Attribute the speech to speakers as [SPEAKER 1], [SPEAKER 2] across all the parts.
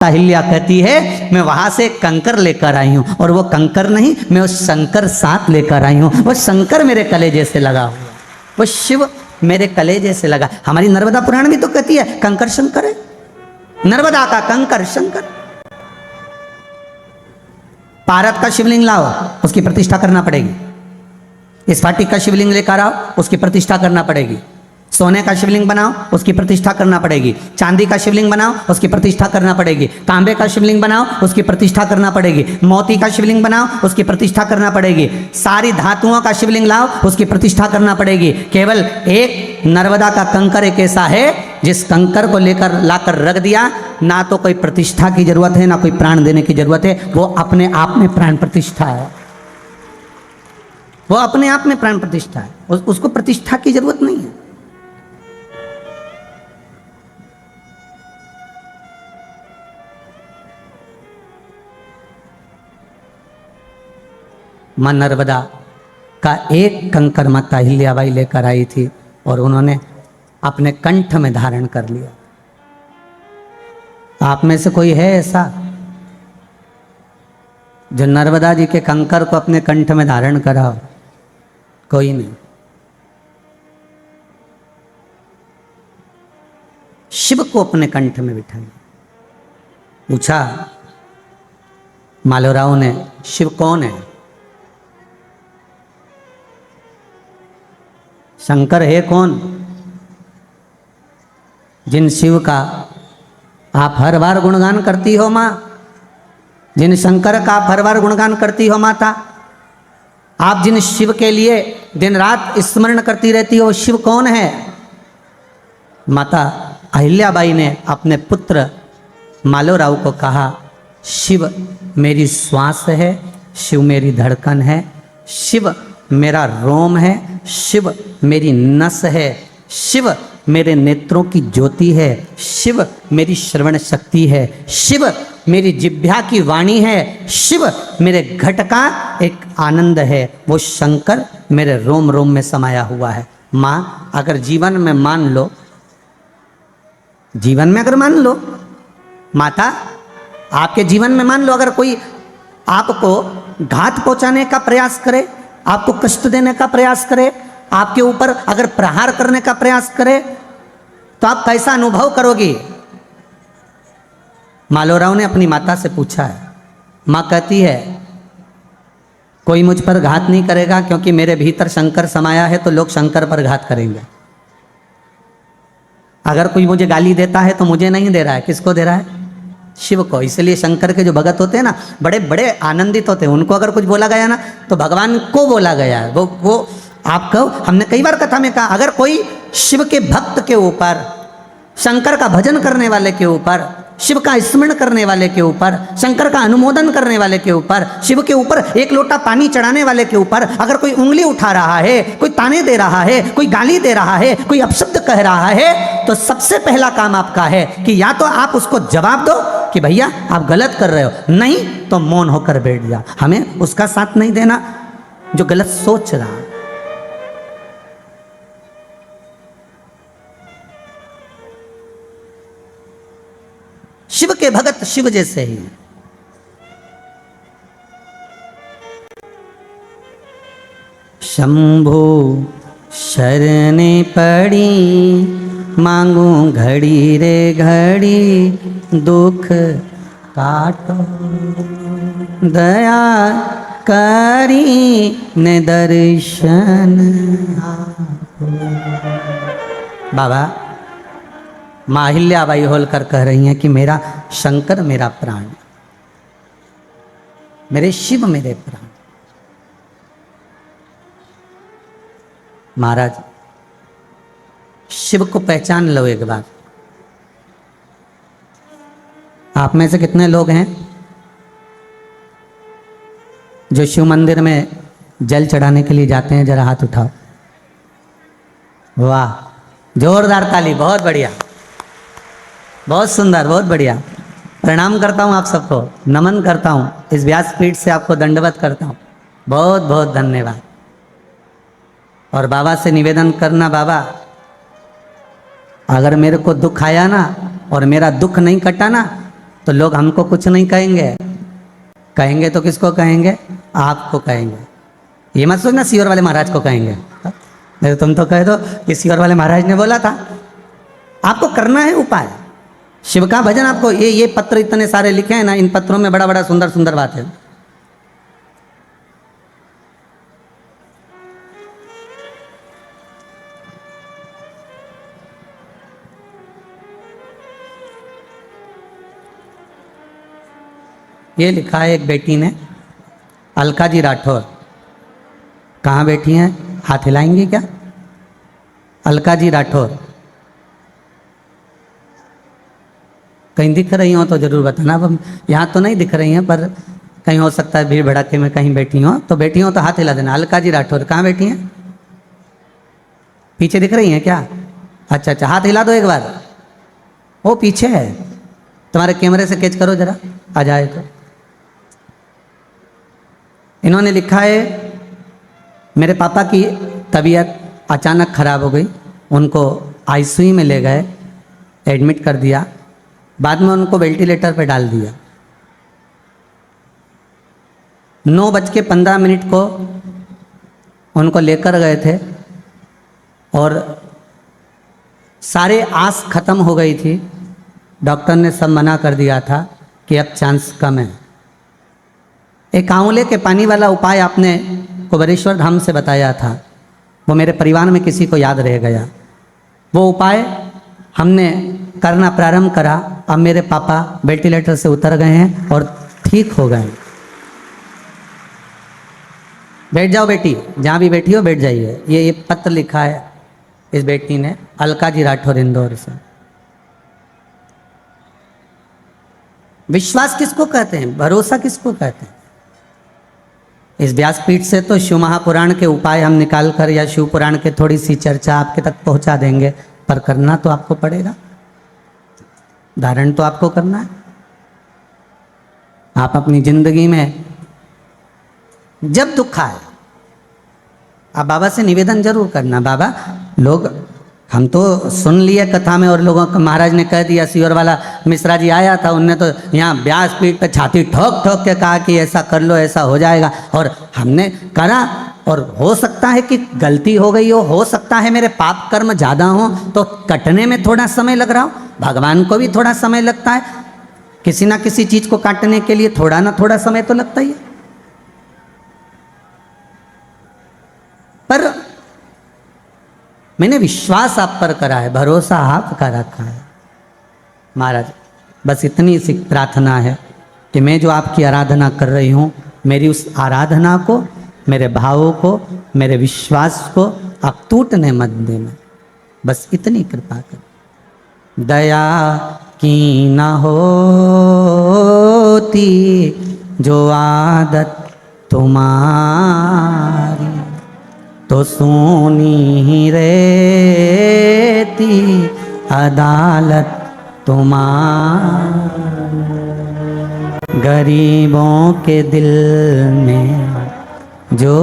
[SPEAKER 1] अहिल्या कहती है मैं वहां से कंकर लेकर आई हूं, और वो कंकर नहीं, मैं उस शंकर साथ लेकर आई हूं। वो शंकर मेरे कलेजे से लगा हुआ, वो शिव मेरे कलेजे से लगा। हमारी नर्मदा पुराण भी तो कहती है कंकर शंकर है, नर्मदा का कंकर शंकर। पारत का शिवलिंग लाओ, उसकी प्रतिष्ठा करना पड़ेगी। स्फटिक का शिवलिंग लेकर आओ, उसकी प्रतिष्ठा करना पड़ेगी। सोने का शिवलिंग बनाओ, उसकी प्रतिष्ठा करना पड़ेगी। चांदी का शिवलिंग बनाओ, उसकी प्रतिष्ठा करना पड़ेगी। तांबे का शिवलिंग बनाओ, उसकी प्रतिष्ठा करना पड़ेगी। मोती का शिवलिंग बनाओ, उसकी प्रतिष्ठा करना पड़ेगी। सारी धातुओं का शिवलिंग लाओ, उसकी प्रतिष्ठा करना पड़ेगी। केवल एक नर्मदा का कंकर एक ऐसा है जिस कंकर को लेकर लाकर रख दिया, ना तो कोई प्रतिष्ठा की जरूरत है, ना कोई प्राण देने की जरूरत है। वो अपने आप में प्राण प्रतिष्ठा है, वो अपने आप में प्राण प्रतिष्ठा है, उसको प्रतिष्ठा की जरूरत नहीं है। मां नर्मदा का एक कंकर माता अहिल्याबाई लेकर आई थी और उन्होंने अपने कंठ में धारण कर लिया। आप में से कोई है ऐसा जो नर्मदा जी के कंकर को अपने कंठ में धारण करा हो? कोई नहीं। शिव को अपने कंठ में बिठाया। पूछा मालोराव ने, शिव कौन है? शंकर है कौन? जिन शिव का आप हर बार गुणगान करती हो मां, जिन शंकर का आप हर बार गुणगान करती हो माता, आप जिन शिव के लिए दिन रात स्मरण करती रहती हो, शिव कौन है? माता अहिल्याबाई ने अपने पुत्र मालोराव को कहा, शिव मेरी श्वास है, शिव मेरी धड़कन है, शिव मेरा रोम है, शिव मेरी नस है, शिव मेरे नेत्रों की ज्योति है, शिव मेरी श्रवण शक्ति है, शिव मेरी जिह्वा की वाणी है, शिव मेरे घट का एक आनंद है। वो शंकर मेरे रोम रोम में समाया हुआ है। माँ अगर जीवन में मान लो, जीवन में अगर मान लो, माता आपके जीवन में मान लो, अगर कोई आपको घात पहुंचाने का प्रयास करे, आपको कष्ट देने का प्रयास करे, आपके ऊपर अगर प्रहार करने का प्रयास करे, तो आप कैसा अनुभव करोगी? मालोराव ने अपनी माता से पूछा है। मां कहती है कोई मुझ पर घात नहीं करेगा, क्योंकि मेरे भीतर शंकर समाया है, तो लोग शंकर पर घात करेंगे। अगर कोई मुझे गाली देता है तो मुझे नहीं दे रहा है, किसको दे रहा है? शिव को। इसलिए शंकर के जो भगत होते हैं ना, बड़े बड़े आनंदित होते हैं। उनको अगर कुछ बोला गया ना, तो भगवान को बोला गया है। वो आप कहो, हमने कई बार कथा में कहा, अगर कोई शिव के भक्त के ऊपर, शंकर का भजन करने वाले के ऊपर, शिव का स्मरण करने वाले के ऊपर, शंकर का अनुमोदन करने वाले के ऊपर, शिव के ऊपर एक लोटा पानी चढ़ाने वाले के ऊपर अगर कोई उंगली उठा रहा है, कोई ताने दे रहा है, कोई गाली दे रहा है, कोई अपशब्द कह रहा है, तो सबसे पहला काम आपका है कि या तो आप उसको जवाब दो कि भैया आप गलत कर रहे हो, नहीं तो मौन होकर बैठ जा। हमें उसका साथ नहीं देना जो गलत सोच रहा है। शिव के भगत शिव जैसे ही हैं। शंभु शरणे पड़ी, मांगू घड़ी रे घड़ी, दुख काटो दया करी ने दर्शन आपो। बाबा मां अहिल्याबाई होलकर कह रही हैं कि मेरा शंकर मेरा प्राण, मेरे शिव मेरे प्राण। महाराज शिव को पहचान लो एक बार। आप में से कितने लोग हैं जो शिव मंदिर में जल चढ़ाने के लिए जाते हैं? जरा हाथ उठाओ। वाह, जोरदार ताली, बहुत बढ़िया, बहुत सुंदर, बहुत बढ़िया। प्रणाम करता हूँ आप सबको, नमन करता हूँ, इस व्यासपीठ से आपको दंडवत करता हूँ। बहुत बहुत धन्यवाद। और बाबा से निवेदन करना, बाबा अगर मेरे को दुख आया ना और मेरा दुख नहीं कटा ना, तो लोग हमको कुछ नहीं कहेंगे, कहेंगे तो किसको कहेंगे? आपको कहेंगे। ये मत सोचना सीहोर वाले महाराज को कहेंगे, नहीं तुम तो कह दो कि सीहोर वाले महाराज ने बोला था। आपको करना है उपाय, शिव का भजन। आपको ये पत्र इतने सारे लिखे हैं ना, इन पत्रों में बड़ा बड़ा सुंदर सुंदर बात है। ये लिखा है एक बेटी ने, अलका जी राठौर। कहाँ बैठी हैं? हाथ हिलाएंगी क्या? अलका जी राठौर कहीं दिख रही हो तो जरूर बताना। अब यहाँ तो नहीं दिख रही हैं, पर कहीं हो सकता है भीड़ भड़ाके में कहीं बैठी हो, तो बैठी हो तो हाथ हिला देना। अलका जी राठौर कहाँ बैठी हैं? पीछे दिख रही हैं क्या? अच्छा अच्छा, हाथ हिला दो एक बार। वो पीछे है, तुम्हारे कैमरे से कैच करो जरा, आ जाए तो। इन्होंने लिखा है, मेरे पापा की तबीयत अचानक खराब हो गई, उनको आईसीयू में ले गए, एडमिट कर दिया, बाद में उनको वेंटिलेटर पर डाल दिया। 9:15 को उनको लेकर गए थे और सारे आस खत्म हो गई थी। डॉक्टर ने सब मना कर दिया था कि अब चांस कम है। एक आंवले के पानी वाला उपाय आपने कुबेरेश्वर धाम से बताया था, वो मेरे परिवार में किसी को याद रह गया। वो उपाय हमने करना प्रारंभ करा। अब मेरे पापा वेंटिलेटर से उतर गए हैं और ठीक हो गए। बैठ जाओ बेटी, जहाँ भी बैठी हो बैठ जाइए। ये पत्र लिखा है इस बेटी ने, अलका जी राठौर, इंदौर से। विश्वास किसको कहते हैं? भरोसा किसको कहते हैं? इस व्यासपीठ से तो शिव महापुराण के उपाय हम निकाल कर या शिव पुराण के थोड़ी सी चर्चा आपके तक पहुंचा देंगे, पर करना तो आपको पड़ेगा, धारण तो आपको करना है। आप अपनी जिंदगी में जब दुख आए, आप बाबा से निवेदन जरूर करना। बाबा, लोग हम तो सुन लिए कथा में, और लोगों को महाराज ने कह दिया, सीहोर वाला मिश्रा जी आया था, उनने तो यहाँ व्यासपीठ पे छाती ठोक ठोक के कहा कि ऐसा कर लो, ऐसा हो जाएगा, और हमने करा। और हो सकता है कि गलती हो गई हो सकता है मेरे पाप कर्म ज़्यादा हो, तो कटने में थोड़ा समय लग रहा हो। भगवान को भी थोड़ा समय लगता है, किसी ना किसी चीज़ को काटने के लिए थोड़ा ना थोड़ा समय तो लगता ही है। पर मैंने विश्वास आप पर करा है, भरोसा आपका रखा है। महाराज, बस इतनी सी प्रार्थना है कि मैं जो आपकी आराधना कर रही हूँ, मेरी उस आराधना को, मेरे भावों को, मेरे विश्वास को आप टूटने मत देना। बस इतनी कृपा कर। दया की न होती जो आदत तुम्हारी, तो सोनी ही रहती अदालत तुम्हारी। गरीबों के दिल में जो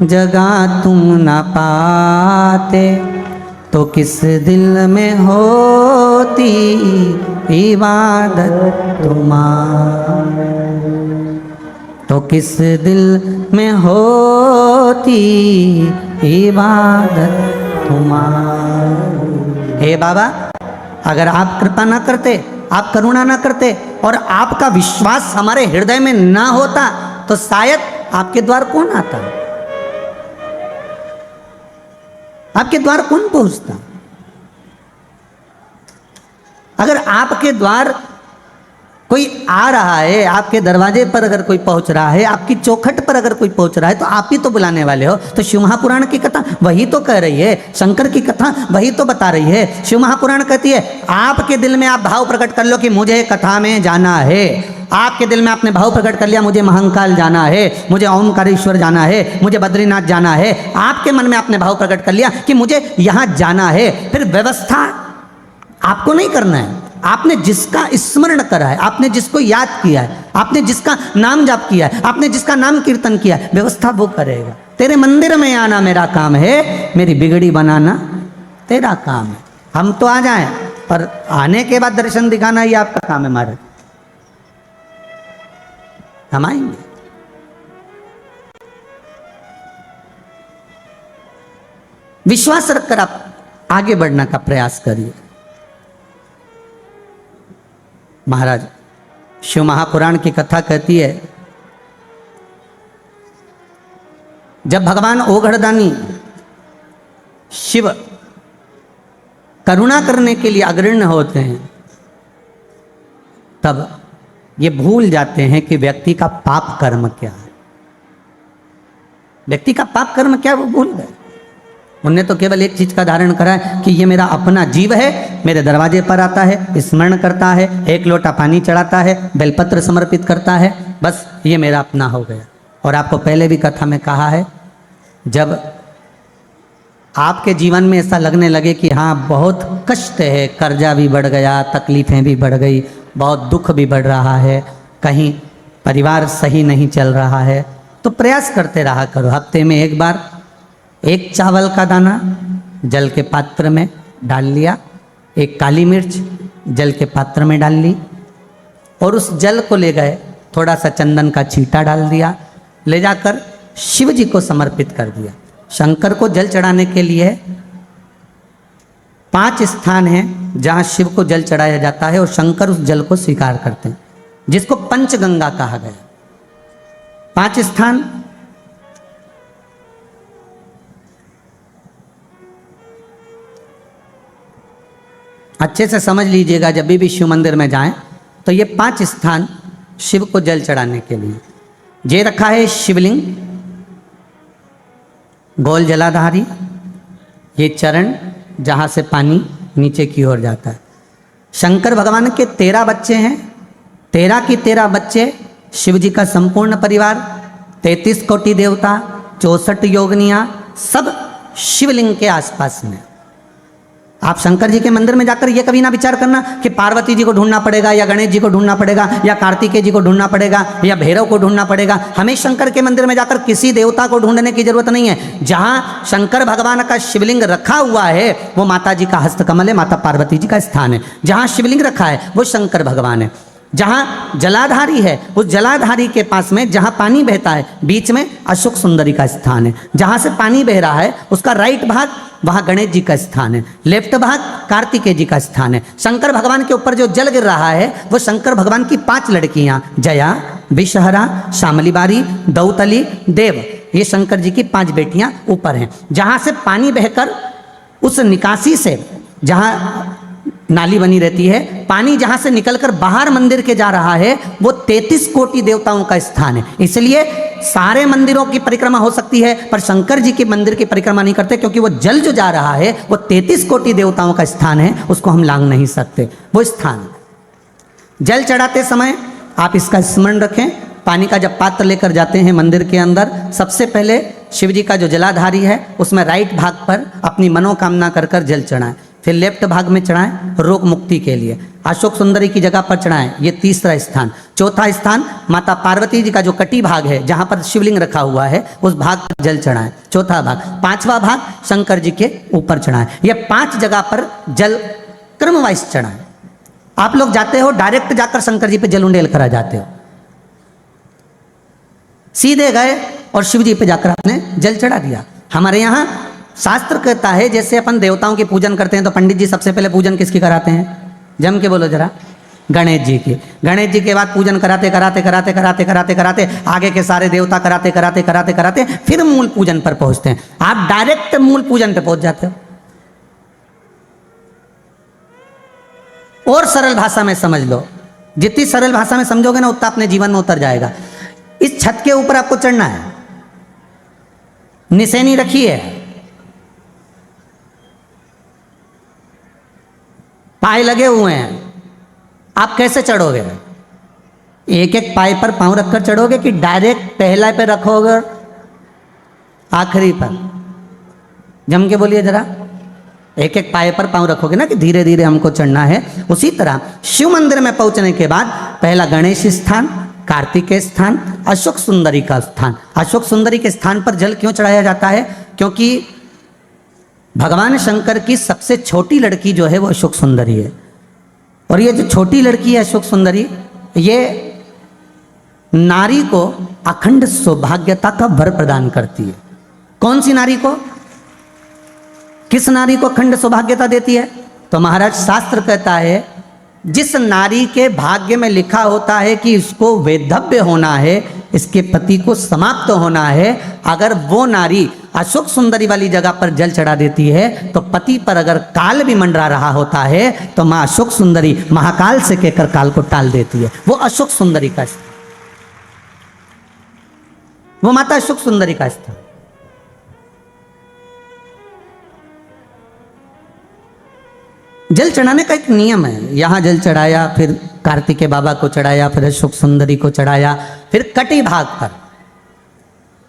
[SPEAKER 1] जगह तुम न पाते, तो किस दिल में होती इबादत तुम्हारी, तो किस दिल में होती इबादत तुम्हारी। हे बाबा, अगर आप कृपा ना करते, आप करुणा ना करते, और आपका विश्वास हमारे हृदय में ना होता, तो शायद आपके द्वार कौन आता, आपके द्वार कौन पहुंचता। अगर आपके द्वार कोई आ रहा है, आपके दरवाजे पर अगर कोई पहुंच रहा है, आपकी चौखट पर अगर कोई पहुंच रहा है, तो आप ही तो बुलाने वाले हो। तो शिव महापुराण की कथा वही तो कह रही है, शंकर की कथा वही तो बता रही है। शिव महापुराण कहती है, आपके दिल में आप भाव प्रकट कर लो कि मुझे कथा में जाना है। आपके दिल में आपने भाव प्रकट कर लिया, मुझे महंकाल जाना है, मुझे ओमकारेश्वर जाना है, मुझे बद्रीनाथ जाना है। आपके मन में आपने भाव प्रकट कर लिया कि मुझे यहाँ जाना है। फिर व्यवस्था आपको नहीं करना है, आपने जिसका स्मरण करा है, आपने जिसको याद किया है, आपने जिसका नाम जाप किया है, आपने जिसका नाम कीर्तन किया है, व्यवस्था वो करेगा। तेरे मंदिर में आना मेरा काम है, मेरी बिगड़ी बनाना तेरा काम है। हम तो आ जाएं, पर आने के बाद दर्शन दिखाना ही आपका काम है महाराज। हम आएंगे। विश्वास रखकर आप आगे बढ़ने का प्रयास करिए। महाराज शिव महापुराण की कथा कहती है, जब भगवान ओघड़दानी शिव करुणा करने के लिए अग्रण्य होते हैं, तब ये भूल जाते हैं कि व्यक्ति का पाप कर्म क्या है। व्यक्ति का पाप कर्म क्या, वो भूल गए। उनने तो केवल एक चीज का धारण करा है कि ये मेरा अपना जीव है, मेरे दरवाजे पर आता है, स्मरण करता है, एक लोटा पानी चढ़ाता है, बेलपत्र समर्पित करता है, बस ये मेरा अपना हो गया। और आपको पहले भी कथा में कहा है, जब आपके जीवन में ऐसा लगने लगे कि हाँ बहुत कष्ट है, कर्जा भी बढ़ गया, तकलीफें भी बढ़ गई, बहुत दुख भी बढ़ रहा है, कहीं परिवार सही नहीं चल रहा है, तो प्रयास करते रहा करो। हफ्ते में एक बार एक चावल का दाना जल के पात्र में डाल लिया, एक काली मिर्च जल के पात्र में डाल ली, और उस जल को ले गए, थोड़ा सा चंदन का छींटा डाल दिया, ले जाकर शिव जी को समर्पित कर दिया। शंकर को जल चढ़ाने के लिए 5 स्थान हैं जहां शिव को जल चढ़ाया जाता है, और शंकर उस जल को स्वीकार करते हैं, जिसको पंचगंगा कहा गया। 5 स्थान, अच्छे से समझ लीजिएगा, जब भी शिव मंदिर में जाएं तो ये 5 स्थान शिव को जल चढ़ाने के लिए जे रखा है। शिवलिंग, गोल जलाधारी, ये चरण जहाँ से पानी नीचे की ओर जाता है। शंकर भगवान के 13 बच्चे हैं, 13 की 13 बच्चे, शिव जी का संपूर्ण परिवार, 33 कोटि देवता, 64 योगनियाँ, सब शिवलिंग के आसपास में। आप शंकर जी के मंदिर में जाकर ये कभी ना विचार करना कि पार्वती जी को ढूंढना पड़ेगा, या गणेश जी को ढूंढना पड़ेगा, या कार्तिकेय जी को ढूंढना पड़ेगा, या भैरव को ढूंढना पड़ेगा। हमें शंकर के मंदिर में जाकर किसी देवता को ढूंढने की जरूरत नहीं है। जहां शंकर भगवान का शिवलिंग रखा हुआ है वो माता जी का हस्तकमल है, माता पार्वती जी का स्थान है। जहां शिवलिंग रखा है वो शंकर भगवान है। जहां जलाधारी है उस जलाधारी के पास में जहां पानी बहता है बीच में अशोक सुंदरी का स्थान है। जहां से पानी बह रहा है उसका राइट भाग वहां गणेश जी का स्थान है, लेफ्ट भाग कार्तिकेय जी का स्थान है। शंकर भगवान के ऊपर जो जल गिर रहा है वो शंकर भगवान की 5 लड़कियां, जया, विषहरा, शामलीबारी, दौतली, देव, ये शंकर जी की 5 बेटियां ऊपर हैं। जहां से पानी बहकर उस निकासी से, जहां नाली बनी रहती है, पानी जहां से निकलकर बाहर मंदिर के जा रहा है वो 33 कोटि देवताओं का स्थान है। इसलिए सारे मंदिरों की परिक्रमा हो सकती है पर शंकर जी के मंदिर की परिक्रमा नहीं करते, क्योंकि वो जल जो जा रहा है वो 33 कोटि देवताओं का स्थान है, उसको हम लांघ नहीं सकते। वो स्थान जल चढ़ाते समय आप इसका स्मरण रखें। पानी का जब पात्र लेकर जाते हैं मंदिर के अंदर, सबसे पहले शिव जी का जो जलाधारी है उसमें राइट भाग पर अपनी मनोकामना कर कर जल चढ़ाएं, फिर लेफ्ट भाग में चढ़ाएं रोग मुक्ति के लिए। अशोक सुंदरी की जगह पर चढ़ाएं, ये 3रा स्थान। 4था स्थान माता पार्वती जी का जो कटी भाग है जहां पर शिवलिंग रखा हुआ है उस भाग पर जल चढ़ाएं, 4था भाग। 5वां भाग शंकर जी के ऊपर चढ़ाएं। ये 5 जगह पर जल क्रम वाइज चढ़ाएं। आप लोग जाते हो डायरेक्ट जाकर शंकर जी पे जल उंडेल करा जाते हो, सीधे गए और शिव जी पे जाकर आपने जल चढ़ा दिया। हमारे यहाँ शास्त्र कहता है जैसे अपन देवताओं की पूजन करते हैं तो पंडित जी सबसे पहले पूजन किसकी कराते हैं? जम के बोलो जरा, गणेश जी की। गणेश जी के बाद पूजन कराते कराते कराते कराते कराते कराते आगे के सारे देवता कराते कराते कराते कराते फिर मूल पूजन पर पहुंचते हैं। आप डायरेक्ट मूल पूजन पे पहुंच जाते हो। और सरल भाषा में समझ लो, जितनी सरल भाषा में समझोगे ना उतना अपने जीवन में उतर जाएगा। इस छत के ऊपर आपको चढ़ना है, निशानी रखी है, पाए लगे हुए हैं, आप कैसे चढ़ोगे? एक एक पाए पर पांव रखकर चढ़ोगे कि डायरेक्ट पहला पे रखोगे आखिरी पर? जम के बोलिए जरा, एक एक पाए पर पांव रखोगे ना कि धीरे धीरे हमको चढ़ना है। उसी तरह शिव मंदिर में पहुंचने के बाद पहला गणेश स्थान, कार्तिकेय स्थान, अशोक सुंदरी का स्थान। अशोक सुंदरी के स्थान पर जल क्यों चढ़ाया जाता है? क्योंकि भगवान शंकर की सबसे छोटी लड़की जो है वो अशोक सुंदरी है। और ये जो छोटी लड़की है अशोक सुंदरी, ये नारी को अखंड सौभाग्यता का वर प्रदान करती है। कौन सी नारी को, किस नारी को अखंड सौभाग्यता देती है? तो महाराज शास्त्र कहता है जिस नारी के भाग्य में लिखा होता है कि इसको वैधव्य होना है, इसके पति को समाप्त होना है, अगर वो नारी अशोक सुंदरी वाली जगह पर जल चढ़ा देती है तो पति पर अगर काल भी मंडरा रहा होता है तो माँ अशोक सुंदरी महाकाल से कहकर काल को टाल देती है। वो अशोक सुंदरी का स्थान, वो माता अशोक सुंदरी का स्थान। जल चढ़ाने का एक नियम है। यहां जल चढ़ाया, फिर कार्तिकेय बाबा को चढ़ाया, फिर अशोक सुंदरी को चढ़ाया, फिर कटी भाग पर।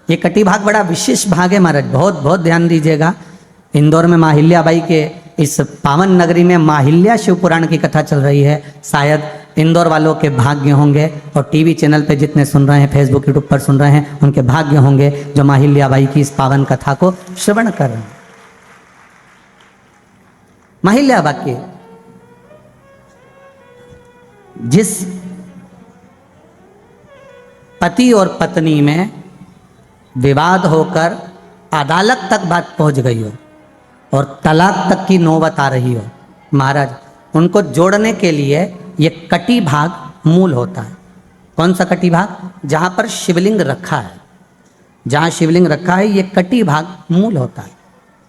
[SPEAKER 1] ये कटी भाग बड़ा विशेष भाग है महाराज, बहुत बहुत ध्यान दीजिएगा। इंदौर में माहिल्याबाई के इस पावन नगरी में माहिल्या शिव पुराण की कथा चल रही है। शायद इंदौर वालों के भाग्य होंगे और टीवी चैनल पे जितने सुन रहे हैं, फेसबुक यूट्यूब पर सुन रहे हैं, उनके भाग्य होंगे जो माहिल्याबाई की इस पावन कथा को श्रवण कर रहे हैं। माहिल्याबाई के जिस पति और पत्नी में विवाद होकर अदालत तक बात पहुंच गई हो और तलाक तक की नौबत आ रही हो, महाराज उनको जोड़ने के लिए ये कटी भाग मूल होता है। कौन सा कटी भाग? जहां पर शिवलिंग रखा है, जहां शिवलिंग रखा है ये कटी भाग मूल होता है।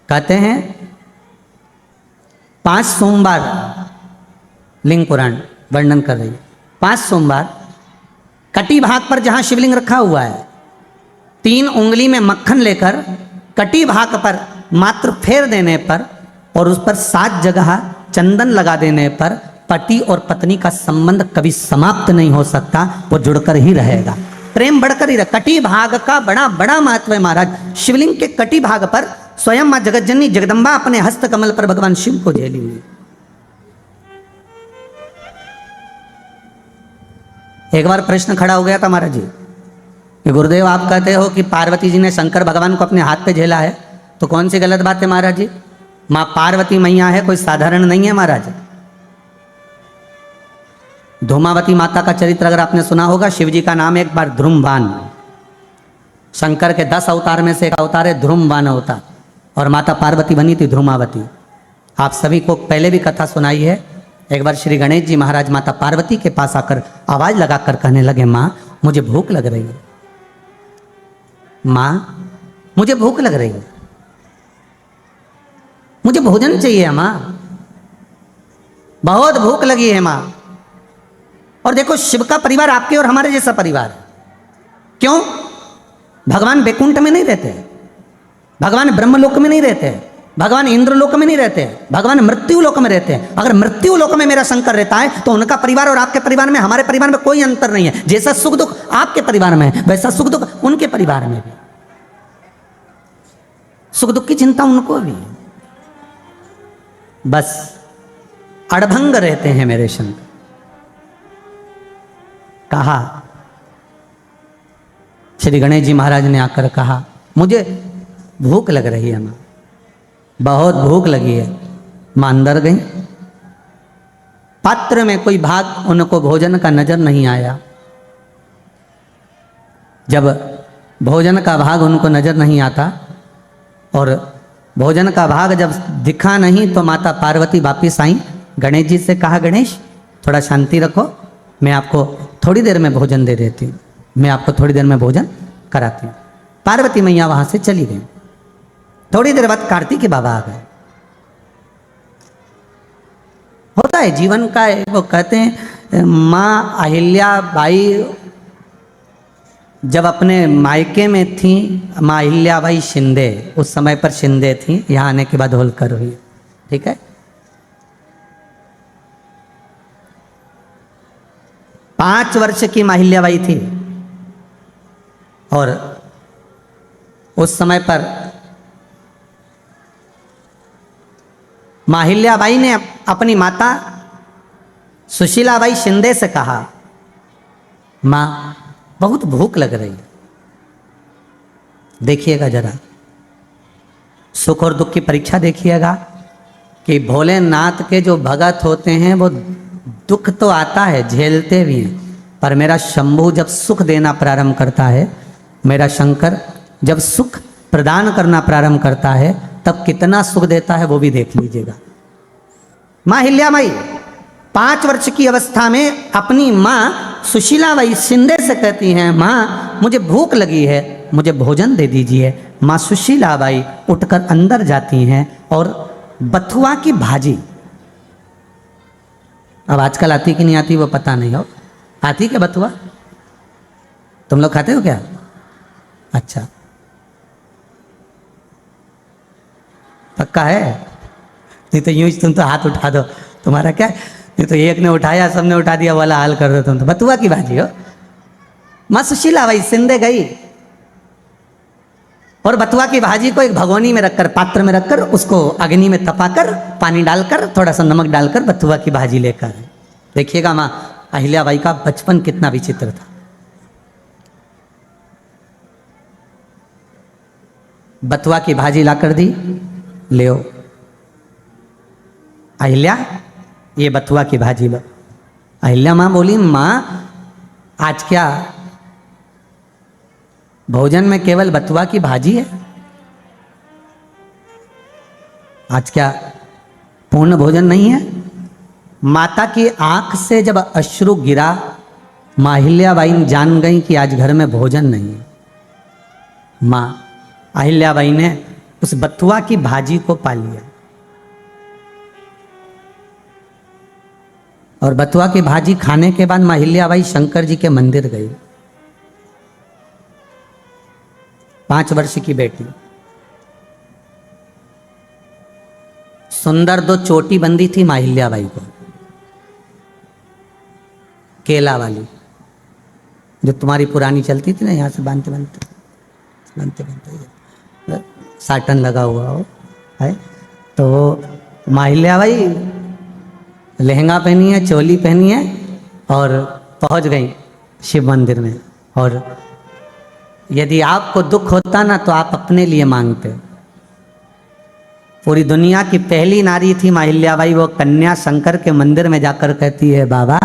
[SPEAKER 1] कहते हैं 5 सोमवार, लिंग पुराण वर्णन कर रही है, 5 सोमवार कटी भाग पर जहां शिवलिंग रखा हुआ है, 3 उंगली में मक्खन लेकर कटी भाग पर मात्र फेर देने पर और उस पर 7 जगह चंदन लगा देने पर पति और पत्नी का संबंध कभी समाप्त नहीं हो सकता, वो जुड़कर ही रहेगा, प्रेम बढ़कर ही रहेगा। कटी भाग का बड़ा बड़ा महत्व है महाराज। शिवलिंग के कटी भाग पर स्वयं मां जगतजननी जगदम्बा अपने हस्त कमल पर भगवान शिव को झेली हुई। एक बार प्रश्न खड़ा हो गया था महाराज जी कि गुरुदेव आप कहते हो कि पार्वती जी ने शंकर भगवान को अपने हाथ पे झेला है, तो कौन सी गलत बात है महाराज जी? मां पार्वती मैया है, कोई साधारण नहीं है महाराज। धूमावती माता का चरित्र अगर आपने सुना होगा, शिव जी का नाम एक बार ध्रुमवान, शंकर के 10 अवतार में से एक अवतार है ध्रुमवान अवतार, और माता पार्वती बनी थी ध्रुमावती। आप सभी को पहले भी कथा सुनाई है। एक बार श्री गणेश जी महाराज माता पार्वती के पास आकर आवाज लगाकर कहने लगे, माँ मुझे भूख लग रही है, माँ मुझे भूख लग रही है, मुझे भोजन चाहिए माँ, बहुत भूख लगी है माँ। और देखो शिव का परिवार आपके और हमारे जैसा परिवार है। क्यों? भगवान वैकुंठ में नहीं रहते, भगवान ब्रह्मलोक में नहीं रहते, भगवान इंद्रलोक में नहीं रहते, भगवान मृत्यु लोक में रहते हैं। अगर मृत्यु लोक में मेरा शंकर रहता है तो उनका परिवार और आपके परिवार में, हमारे परिवार में कोई अंतर नहीं है। जैसा सुख दुख आपके परिवार में है वैसा सुख दुख उनके परिवार में भी, सुख दुख की चिंता उनको भी। बस अड़भंग रहते हैं मेरे शंकर। कहा श्री गणेश जी महाराज ने आकर कहा, मुझे भूख लग रही है मां, बहुत भूख लगी है। मां अंदर गई, पात्र में कोई भाग उनको भोजन का नजर नहीं आया। जब भोजन का भाग उनको नजर नहीं आता और भोजन का भाग जब दिखा नहीं तो माता पार्वती वापिस आई, गणेश जी से कहा, गणेश थोड़ा शांति रखो, मैं आपको थोड़ी देर में भोजन दे देती हूँ, मैं आपको थोड़ी देर में भोजन कराती हूँ। पार्वती मैया वहां से चली गई। थोड़ी देर बाद कार्तिकेय बाबा आ गए। होता है जीवन का, वो कहते हैं माँ अहिल्याबाई जब अपने मायके में थी, माँ अहिल्याबाई शिंदे उस समय पर शिंदे थी, यहाँ आने के बाद होलकर हुई, ठीक है। 5 वर्ष की माँ अहिल्याबाई थी और उस समय पर माँ अहिल्याबाई ने अपनी माता सुशीलाबाई शिंदे से कहा, माँ बहुत भूख लग रही है, देखिएगा जरा सुख और दुख की परीक्षा देखिएगा कि भोलेनाथ के जो भगत होते हैं वो दुख तो आता है, झेलते भी हैं, पर मेरा शंभु जब सुख देना प्रारंभ करता है, मेरा शंकर जब सुख प्रदान करना प्रारंभ करता है, तब कितना सुख देता है वो भी देख लीजिएगा। माँ अहिल्याबाई 5 वर्ष की अवस्था में अपनी माँ सुशीलाबाई शिंदे से कहती हैं, माँ मुझे भूख लगी है, मुझे भोजन दे दीजिए। माँ सुशीलाबाई उठकर अंदर जाती हैं और बथुआ की भाजी, अब आजकल आती कि नहीं आती वो पता नहीं हो, आती क्या बथुआ? तुम लोग खाते हो क्या? अच्छा, पक्का है? नहीं तो यूं ही तुम तो हाथ उठा दो, तुम्हारा क्या? नहीं तो एक ने उठाया सबने उठा दिया वाला हाल कर दो तुम तो। बथुआ की भाजी हो। माँ सुशीलाबाई शिंदे गई और बथुआ की भाजी को एक भगोनी में रखकर, पात्र में रखकर, उसको अग्नि में तपाकर, पानी डालकर, थोड़ा सा नमक डालकर बथुआ की भाजी लेकर। देखिएगा माँ अहिल्याबाई का बचपन कितना विचित्र था। बथुआ की भाजी लाकर दी, ले अहिल्या ये बथुआ की भाजी लो। अहिल्या माँ बोली, माँ आज क्या भोजन में केवल बथुआ की भाजी है? आज क्या पूर्ण भोजन नहीं है? माता की आंख से जब अश्रु गिरा, माँ अहिल्याबाई जान गई कि आज घर में भोजन नहीं है। माँ अहिल्याबाई ने उस बथुआ की भाजी को पा लिया और बथुआ की भाजी खाने के बाद माँ अहिल्याबाई शंकर जी के मंदिर गई। 5 वर्ष की बेटी, सुंदर 2 चोटी बंदी थी माँ अहिल्याबाई को, केला वाली, जो तुम्हारी पुरानी चलती थी ना, यहाँ से बांधते साटन लगा हुआ हो है। तो माँ अहिल्याबाई लहंगा पहनी है, चोली पहनी है और पहुंच गई शिव मंदिर में। और यदि आपको दुख होता ना तो आप अपने लिए मांगते। पूरी दुनिया की पहली नारी थी माँ अहिल्याबाई, वो कन्या शंकर के मंदिर में जाकर कहती है, बाबा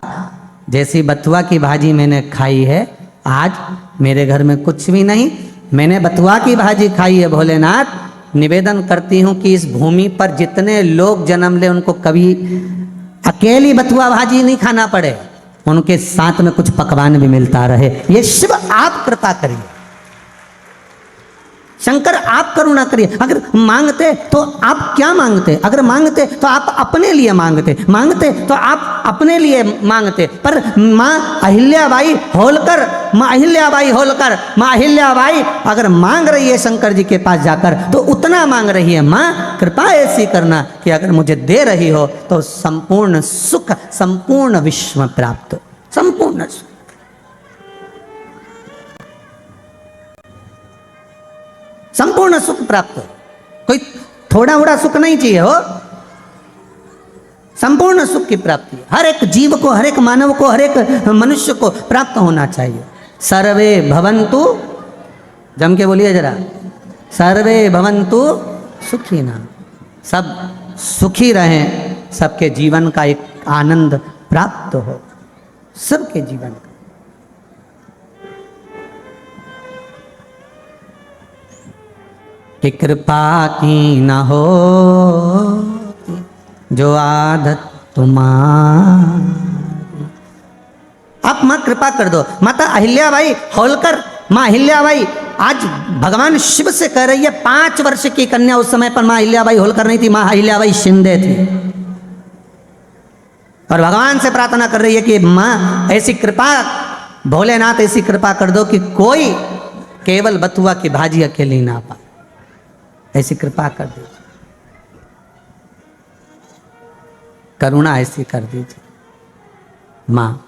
[SPEAKER 1] जैसी बथुआ की भाजी मैंने खाई है, आज मेरे घर में कुछ भी नहीं, मैंने बथुआ की भाजी खाई है। भोलेनाथ, निवेदन करती हूँ कि इस भूमि पर जितने लोग जन्म ले उनको कभी अकेली बथुआ भाजी नहीं खाना पड़े, उनके साथ में कुछ पकवान भी मिलता रहे। ये शिव आप कृपा करिए, शंकर आप करुणा करिए। अगर मांगते तो आप क्या मांगते? अगर मांगते तो आप अपने लिए मांगते, मांगते तो आप अपने लिए मांगते। पर माँ अहिल्याबाई होलकर, माँ अहिल्याबाई होलकर, माँ अहिल्याबाई अगर मांग रही है शंकर जी के पास जाकर तो उतना मांग रही है, माँ कृपा ऐसी करना कि अगर मुझे दे रही हो तो संपूर्ण सुख, संपूर्ण विश्व प्राप्त, संपूर्ण सुख। संपूर्ण सुख प्राप्त, कोई थोड़ा थोड़ा सुख नहीं चाहिए हो, संपूर्ण सुख की प्राप्ति हर एक जीव को, हर एक मानव को, हर एक मनुष्य को प्राप्त होना चाहिए। सर्वे भवन्तु, जम के बोलिए जरा, सर्वे भवन्तु सुखिनः, सब सुखी रहें, सबके जीवन का एक आनंद प्राप्त हो, सबके जीवन का। कि कृपा की न हो जो आदत तुम्हारी। आप माँ कृपा कर दो। माता अहिल्याबाई होलकर, माँ अहिल्याबाई आज भगवान शिव से कह रही है, 5 वर्ष की कन्या, उस समय पर माँ अहिल्याबाई होलकर नहीं थी, माँ अहिल्याबाई शिंदे थी, और भगवान से प्रार्थना कर रही है कि माँ ऐसी कृपा, भोलेनाथ ऐसी कृपा कर दो कि कोई केवल बथुआ की भाजी अकेली ना पाए, ऐसी कृपा कर दीजिए, करुणा ऐसी कर दीजिए। माँ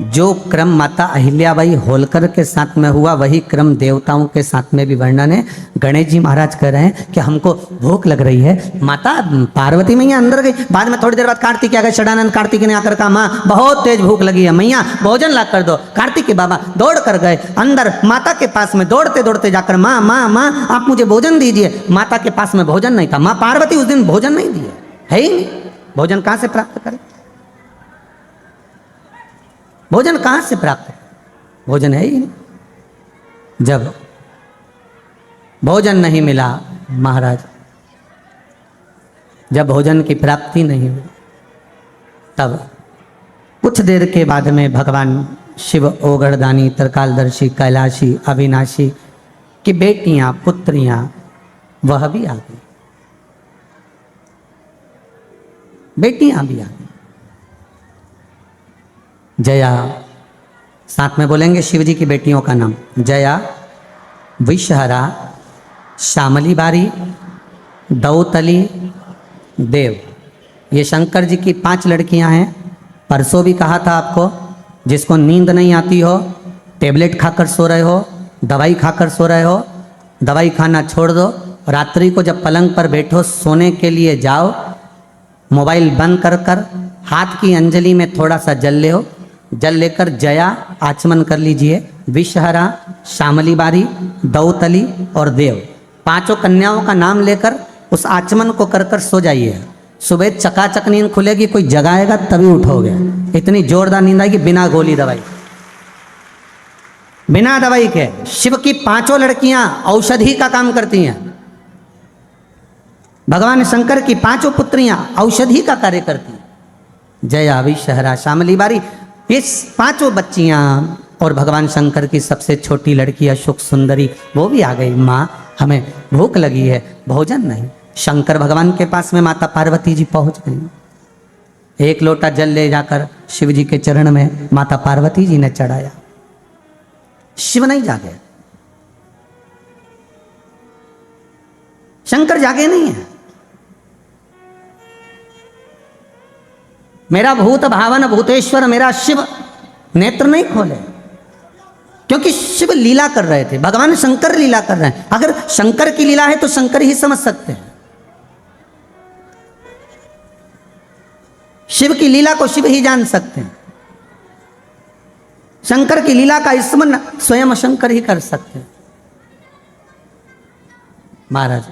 [SPEAKER 1] जो क्रम माता अहिल्याबाई होलकर के साथ में हुआ, वही क्रम देवताओं के साथ में भी वर्णन है। गणेश जी महाराज कह रहे हैं कि हमको भूख लग रही है। माता पार्वती मैया अंदर गई, बाद में थोड़ी देर बाद कार्तिक आ गए, षडानंद कार्तिक ने आकर कहा, माँ बहुत तेज भूख लगी है, मैया भोजन ला कर दो। कार्तिक के बाबा दौड़ कर गए अंदर माता के पास में, दौड़ते दौड़ते जाकर, माँ माँ माँ आप मुझे भोजन दीजिए। माता के पास में भोजन नहीं था, माँ पार्वती उस दिन भोजन नहीं दिए, है ही नहीं, भोजन कहां से प्राप्त करें? भोजन कहां से प्राप्त करें? भोजन है ही नहीं। जब भोजन नहीं मिला महाराज, जब भोजन की प्राप्ति नहीं हुई, तब कुछ देर के बाद में भगवान शिव ओगढ़दानी, त्रिकालदर्शी, कैलाशी, अविनाशी की बेटियां, पुत्रियां वह भी आ गई, बेटियां भी आ गई। जया, साथ में बोलेंगे शिव जी की बेटियों का नाम, जया, विषहरा, श्यामली बारी, दौतली, देव। ये शंकर जी की 5 लड़कियां हैं। परसों भी कहा था आपको, जिसको नींद नहीं आती हो, टेबलेट खाकर सो रहे हो, दवाई खाकर सो रहे हो, दवाई खाना छोड़ दो। रात्रि को जब पलंग पर बैठो, सोने के लिए जाओ, मोबाइल बंद कर कर हाथ की अंजलि में थोड़ा सा जल ले हो, जल लेकर जया आचमन कर लीजिए। विषहरा, श्यामली बारी, दौतली और देव, 5 कन्याओं का नाम लेकर उस आचमन को कर कर सो जाइए। सुबह चकाचक नींद खुलेगी, कोई जगाएगा तभी उठोगे। इतनी जोरदार नींद आएगी, बिना गोली दवाई, बिना दवाई के। शिव की 5 लड़कियां औषधि का काम करती हैं। भगवान शंकर की 5 पुत्रियां औषधि का कार्य करती हैं। जया, विषहरा, श्यामली बारी, ये 5 बच्चियां और भगवान शंकर की सबसे छोटी लड़की अशोक सुंदरी, वो भी आ गई। माँ, हमें भूख लगी है, भोजन नहीं। शंकर भगवान के पास में माता पार्वती जी पहुंच गई। एक लोटा जल ले जाकर शिव जी के चरण में माता पार्वती जी ने चढ़ाया। शिव नहीं जागे, शंकर जागे नहीं है। मेरा भूत भावन भूतेश्वर, मेरा शिव नेत्र नहीं खोले, क्योंकि शिव लीला कर रहे थे, भगवान शंकर लीला कर रहे हैं। अगर शंकर की लीला है तो शंकर ही समझ सकते हैं। शिव की लीला को शिव ही जान सकते हैं। शंकर की लीला का स्मरण स्वयं शंकर ही कर सकते हैं। महाराज,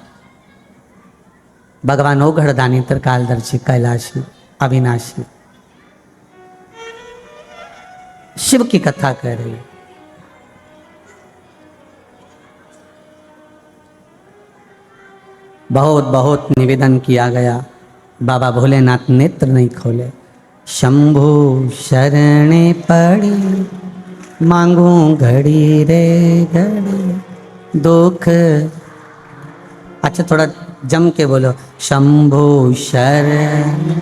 [SPEAKER 1] भगवान ओगढ़दानी, त्रिकालदर्शी, कैलाशी, अविनाशी शिव की कथा कह रही है। बहुत बहुत निवेदन किया गया, बाबा भोलेनाथ नेत्र नहीं खोले। शंभु शरणे पड़ी, मांगू घड़ी रे घड़ी दुख। अच्छा, थोड़ा जम के बोलो, शंभु शरण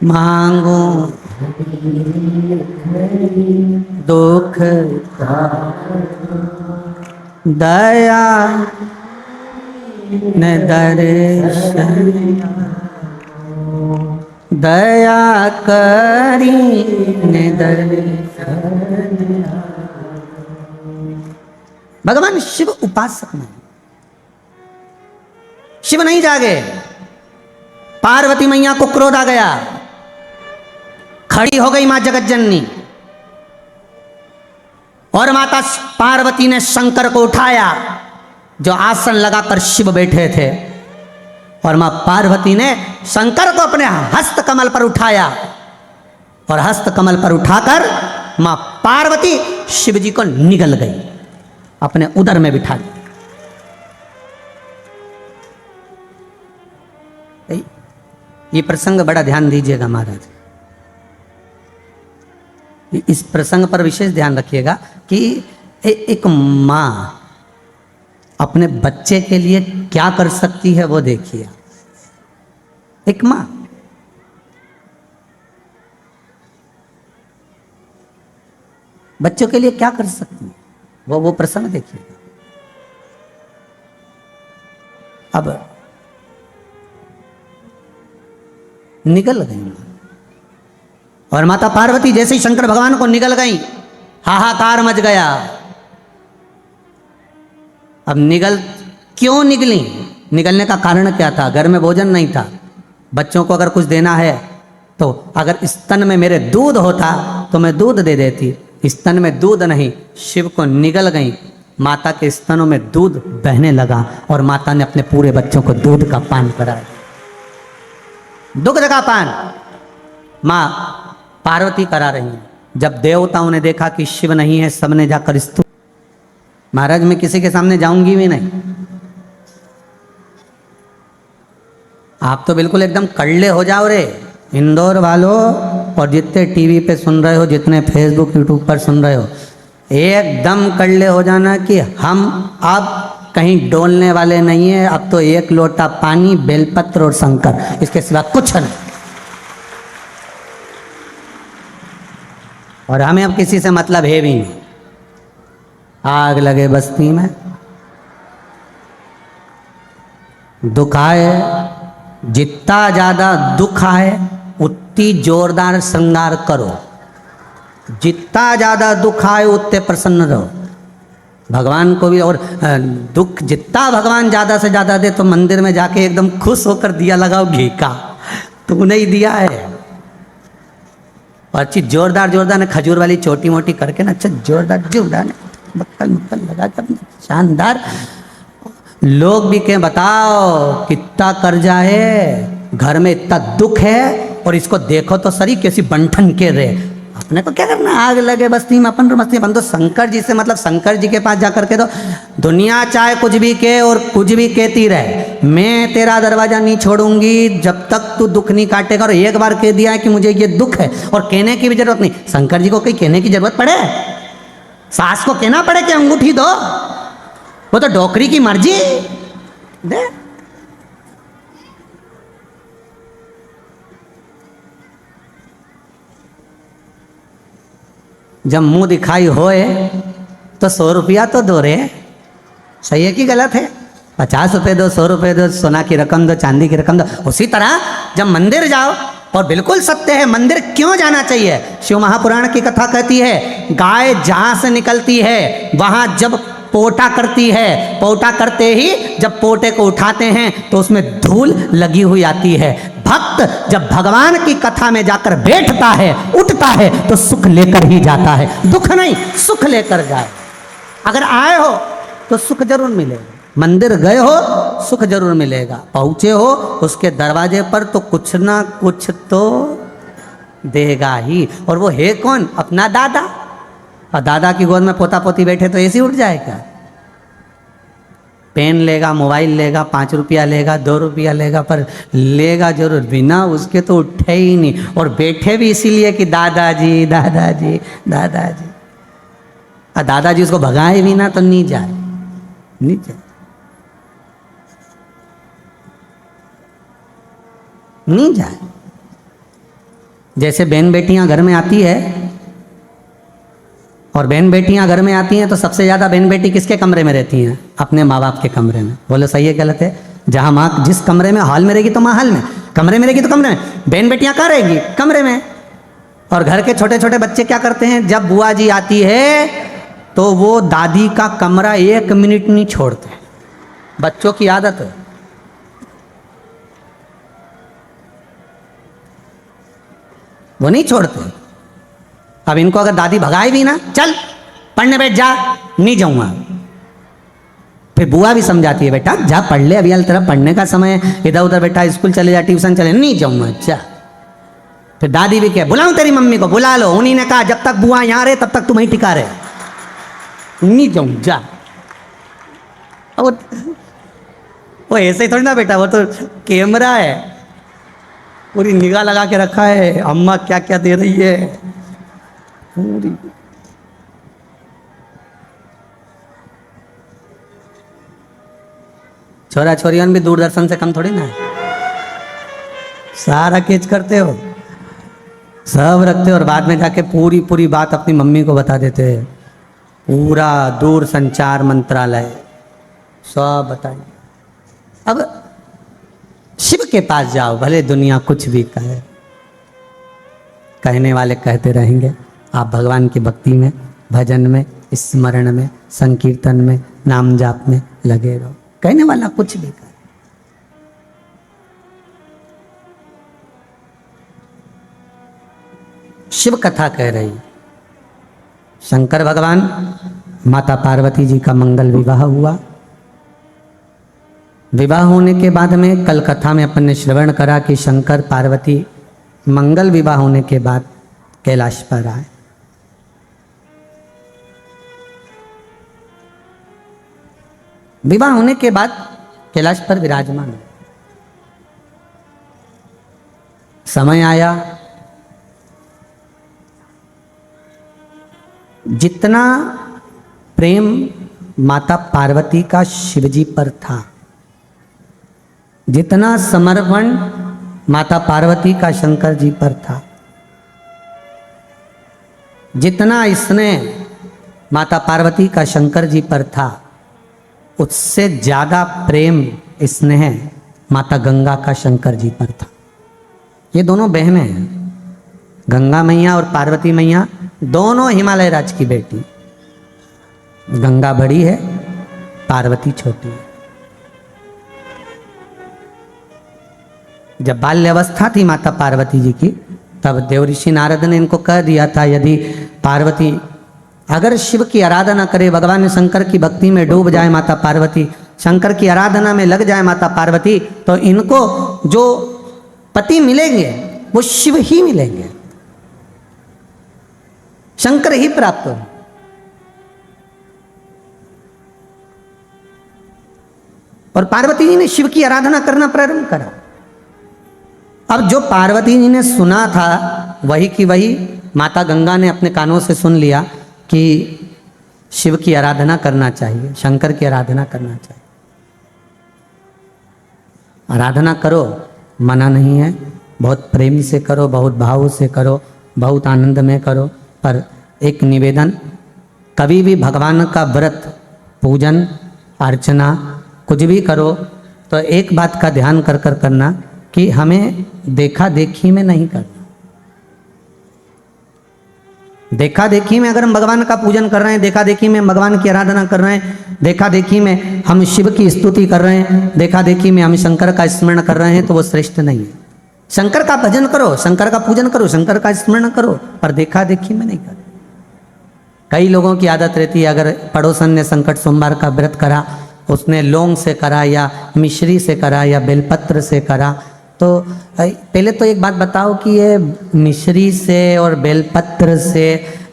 [SPEAKER 1] मांगू दुख दया न दर्शन, दया करी न दर्शन। भगवान शिव उपासक नहीं, शिव नहीं जागे। पार्वती मैया को क्रोध आ गया, खड़ी हो गई मां जगतजननी, और माता पार्वती ने शंकर को उठाया, जो आसन लगाकर शिव बैठे थे, और मां पार्वती ने शंकर को अपने हस्त कमल पर उठाया, और हस्त कमल पर उठाकर मां पार्वती शिव जी को निगल गई, अपने उदर में बिठा दी। ये प्रसंग बड़ा ध्यान दीजिएगा महाराज, इस प्रसंग पर विशेष ध्यान रखिएगा कि एक मां अपने बच्चे के लिए क्या कर सकती है, वो देखिए। एक मां बच्चों के लिए क्या कर सकती है, वो प्रसंग देखिएगा। अब निगल गई, और माता पार्वती जैसे ही शंकर भगवान को निगल गई, हाहाकार मच गया। अब क्यों निकली? निकलने का कारण क्या था? घर में भोजन नहीं था, बच्चों को अगर कुछ देना है तो अगर स्तन में मेरे दूध होता तो मैं दूध दे देती, स्तन में दूध नहीं, शिव को निगल गई। माता के स्तनों में दूध बहने लगा और माता ने अपने पूरे बच्चों को दूध का पान कराया। दुग्ध का पान माँ पार्वती करा रही हैं। जब देवताओं ने देखा कि शिव नहीं है, सबने जाकर स्तुति, महाराज मैं किसी के सामने जाऊंगी भी नहीं, आप तो बिल्कुल एकदम कड़ले हो जाओ रे इंदौर वालों, और जितने टीवी पे सुन रहे हो, जितने फेसबुक यूट्यूब पर सुन रहे हो, एकदम कड़ले हो जाना कि हम अब कहीं डोलने वाले नहीं है। अब तो एक लोटा पानी, बेलपत्र और शंकर, इसके सिवा कुछ नहीं। और हमें अब किसी से मतलब है भी नहीं। आग लगे बस्ती में, दुख आए, जितना ज्यादा दुख आए उतनी जोरदार श्रृंगार करो, जितना ज्यादा दुख आए उतने प्रसन्न रहो। भगवान को भी, और दुख जितना भगवान ज्यादा से ज्यादा दे तो मंदिर में जाके एकदम खुश होकर दिया लगाओ घी का, तूने ही दिया है। और अच्छी जोरदार जोरदार ने खजूर वाली छोटी मोटी करके ना, अच्छा जोरदार जोरदार बक्कल मुक्कल लगा कर शानदार। लोग भी कहें बताओ कितना कर्जा है, घर में इतना दुख है, और इसको देखो तो सरी कैसी बंठन के रे। अपने को क्या करना, आग लगे बस्ती में अपन मस्ती। अपन तो शंकर जी से मतलब शंकर जी के पास जाकर के, तो दुनिया चाहे कुछ भी कहे और कुछ भी कहती रहे, मैं तेरा दरवाजा नहीं छोड़ूंगी जब तक तू दुख नहीं काटेगा। और एक बार कह दिया है कि मुझे ये दुख है, और कहने की भी जरूरत नहीं। शंकर जी को कहीं कहने की जरूरत पड़े, सास को कहना पड़े कि अंगूठी दो, वो तो डोकरी की मर्जी दे। जब मुंह दिखाई होए तो 100 रुपया तो दो रे, सही है कि गलत है? 50 रुपये दो, 100 रुपये दो, सोना की रकम दो, चांदी की रकम दो। उसी तरह जब मंदिर जाओ, और बिल्कुल सत्य है, मंदिर क्यों जाना चाहिए? शिव महापुराण की कथा कहती है, गाय जहां से निकलती है वहां जब पोटा करती है, पोटा करते ही जब पोटे को उठाते हैं तो उसमें धूल लगी हुई आती है। भक्त जब भगवान की कथा में जाकर बैठता है, उठता है, तो सुख लेकर ही जाता है, दुख नहीं, सुख लेकर जाए। अगर आए हो तो सुख जरूर मिलेगा, मंदिर गए हो सुख जरूर मिलेगा, पहुंचे हो उसके दरवाजे पर तो कुछ ना कुछ तो देगा ही। और वो है कौन? अपना दादा। और दादा की गोद में पोता पोती बैठे तो ऐसे उठ जाएगा? पेन लेगा, मोबाइल लेगा, 5 रुपया लेगा, 2 रुपया लेगा, पर लेगा जरूर, बिना उसके तो उठे ही नहीं। और बैठे भी इसीलिए कि दादाजी दादाजी दादाजी। और दादाजी उसको भगाए भी ना तो नहीं जाए, नहीं जाए, नहीं जाए। जैसे बहन बेटियां घर में आती है, और बहन बेटियां घर में आती हैं तो सबसे ज़्यादा बहन बेटी किसके कमरे में रहती हैं? अपने माँ बाप के कमरे में। बोलो सही है गलत है? जहाँ माँ जिस कमरे में हॉल में रहेगी तो माँ हॉल में, कमरे में रहेगी तो कमरे में, बहन बेटियां कहाँ रहेगी? कमरे में। और घर के छोटे छोटे बच्चे क्या करते हैं? जब बुआ जी आती है तो वो दादी का कमरा 1 मिनट नहीं छोड़ते। बच्चों की आदत है। वो नहीं छोड़ते। अब इनको अगर दादी भगाए भी ना, चल पढ़ने बैठ जा, नहीं जाऊंगा, फिर बुआ भी समझाती है, बेटा जा पढ़ ले, अभी तेरा पढ़ने का समय है, इधर उधर बेटा स्कूल चले जा, ट्यूशन चले, नहीं जाऊंगा, अच्छा। फिर दादी भी क्या, बुलाऊं तेरी मम्मी को? बुला लो। उन्हीं ने कहा जब तक बुआ यहाँ रहे तब तक तुम ही टिका रहे, नहीं जाऊं, जा। वो ऐसे ही थोड़ी ना बेटा, वो तो कैमरा है, पूरी निगाह लगा के रखा है, अम्मा क्या क्या दे रही है पूरी। छोरा छोरियन भी दूरदर्शन से कम थोड़ी ना है, सारा केच करते हो, सब रखते हो, और बाद में जाके पूरी पूरी बात अपनी मम्मी को बता देते हैं। पूरा दूर संचार मंत्रालय सब बताएंगे। अब शिव के पास जाओ, भले दुनिया कुछ भी कहे, कहने वाले कहते रहेंगे, आप भगवान की भक्ति में, भजन में, स्मरण में, संकीर्तन में, नाम जाप में लगे रहो, कहने वाला कुछ भी कहे। शिव कथा कह रही, शंकर भगवान माता पार्वती जी का मंगल विवाह हुआ, विवाह होने के बाद में कल कथा में अपन ने श्रवण करा कि शंकर पार्वती मंगल विवाह होने के बाद कैलाश पर आए। विवाह होने के बाद कैलाश पर विराजमान है। समय आया, जितना प्रेम माता पार्वती का शिवजी पर था, जितना समर्पण माता पार्वती का शंकर जी पर था, जितना स्नेह माता पार्वती का शंकर जी पर था, उससे ज्यादा प्रेम स्नेह माता गंगा का शंकर जी पर था। ये दोनों बहनें हैं, गंगा मैया और पार्वती मैया, दोनों हिमालय राज की बेटी। गंगा बड़ी है, पार्वती छोटी है। जब बाल्यावस्था थी माता पार्वती जी की, तब देवऋषि नारद ने इनको कह दिया था, यदि पार्वती अगर शिव की आराधना करे, भगवान शंकर की भक्ति में डूब जाए माता पार्वती, शंकर की आराधना में लग जाए माता पार्वती, तो इनको जो पति मिलेंगे वो शिव ही मिलेंगे, शंकर ही प्राप्त हो। और पार्वती जी ने शिव की आराधना करना प्रारंभ करा। अब जो पार्वती जी ने सुना था वही की वही माता गंगा ने अपने कानों से सुन लिया कि शिव की आराधना करना चाहिए, शंकर की आराधना करना चाहिए। आराधना करो, मना नहीं है, बहुत प्रेम से करो, बहुत भाव से करो, बहुत आनंद में करो, पर एक निवेदन, कभी भी भगवान का व्रत, पूजन अर्चना कुछ भी करो तो एक बात का ध्यान कर कर करना कि हमें देखा देखी में नहीं करना। देखा देखी में अगर हम भगवान का पूजन कर रहे हैं, देखा देखी में भगवान की आराधना कर रहे हैं, देखा देखी में हम शिव की स्तुति कर रहे हैं, देखा देखी में हम शंकर का स्मरण कर रहे हैं, तो वो श्रेष्ठ नहीं है। शंकर का भजन करो, शंकर का पूजन करो, शंकर का स्मरण करो, पर देखा देखी में नहीं करो। कई लोगों की आदत रहती है, अगर पड़ोसन ने संकट सोमवार का व्रत करा, उसने लौंग से करा या मिश्री से करा या बेलपत्र से करा, तो पहले तो एक बात बताओ कि ये मिश्री से और बेलपत्र से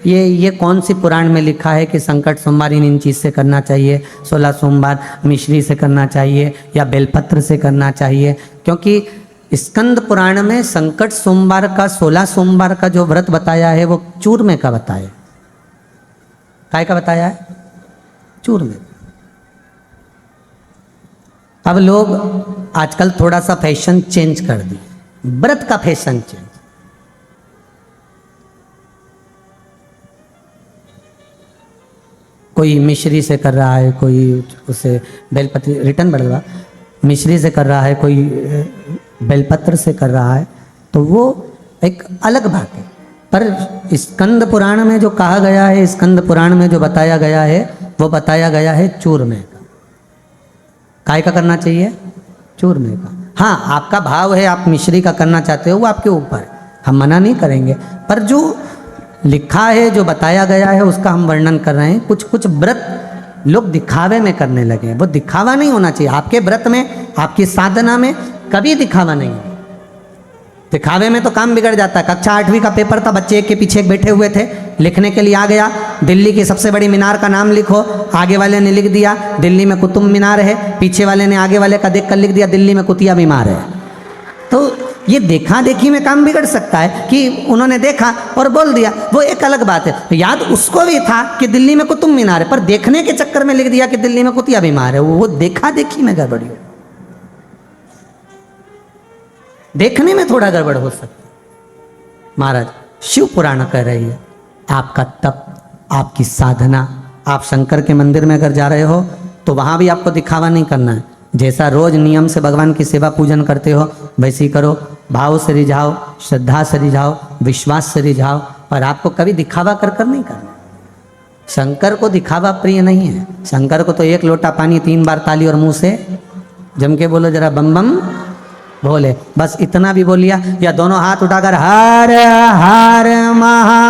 [SPEAKER 1] ये कौन सी पुराण में लिखा है कि संकट सोमवार इन चीज़ से करना चाहिए, 16 सोमवार मिश्री से करना चाहिए या बेलपत्र से करना चाहिए? क्योंकि स्कंद पुराण में संकट सोमवार का 16 सोमवार का जो व्रत बताया है वो चूरमे का बताया है। काय का बताया है? चूरमे। अब लोग आजकल थोड़ा सा फैशन चेंज कर दिए, व्रत का फैशन चेंज। कोई मिश्री से कर रहा है, कोई उसे बेलपत्र रिटर्न बढ़ रहा, मिश्री से कर रहा है, कोई बेलपत्र से कर रहा है, तो वो एक अलग बात है। पर स्कंद पुराण में जो कहा गया है, स्कंद पुराण में जो बताया गया है, वो बताया गया है चूरमे का। काय का करना चाहिए? चूरमे का। हाँ, आपका भाव है, आप मिश्री का करना चाहते हो, वो आपके ऊपर, हम मना नहीं करेंगे, पर जो लिखा है, जो बताया गया है, उसका हम वर्णन कर रहे हैं। कुछ कुछ व्रत लोग दिखावे में करने लगे, वो दिखावा नहीं होना चाहिए। आपके व्रत में, आपकी साधना में कभी दिखावा नहीं है। दिखावे में तो काम बिगड़ जाता है। कक्षा 8वीं का पेपर था, बच्चे एक के पीछे एक बैठे हुए थे, लिखने के लिए आ गया, दिल्ली की सबसे बड़ी मीनार का नाम लिखो, आगे वाले ने लिख दिया दिल्ली में कुतुब मीनार है, पीछे वाले ने आगे वाले का देख कर लिख दिया दिल्ली में कुतिया मीनार है। तो ये देखा देखी में काम बिगड़ सकता है कि उन्होंने देखा और बोल दिया, वो एक अलग बात है। तो याद उसको भी था कि दिल्ली में कुतुब मीनार है, पर देखने के चक्कर में लिख दिया कि दिल्ली में कुतिया मीनार है, वो देखा देखी में गड़बड़ी हो, देखने में थोड़ा गड़बड़ हो सकता है। महाराज शिव पुराण कह रही है, आपका तप, आपकी साधना, आप शंकर के मंदिर में अगर जा रहे हो तो वहां भी आपको दिखावा नहीं करना है। जैसा रोज नियम से भगवान की सेवा पूजन करते हो वैसे ही करो, भाव से रिझाओ, श्रद्धा से रिझाओ, विश्वास से रिझाओ, पर आपको कभी दिखावा कर कर नहीं करना। शंकर को दिखावा प्रिय नहीं है। शंकर को तो एक लोटा पानी 3 बार ताली और मुंह से जम के बोलो जरा बम बम बोले, बस इतना भी बोलिया, या दोनों हाथ उठाकर हर हर महा,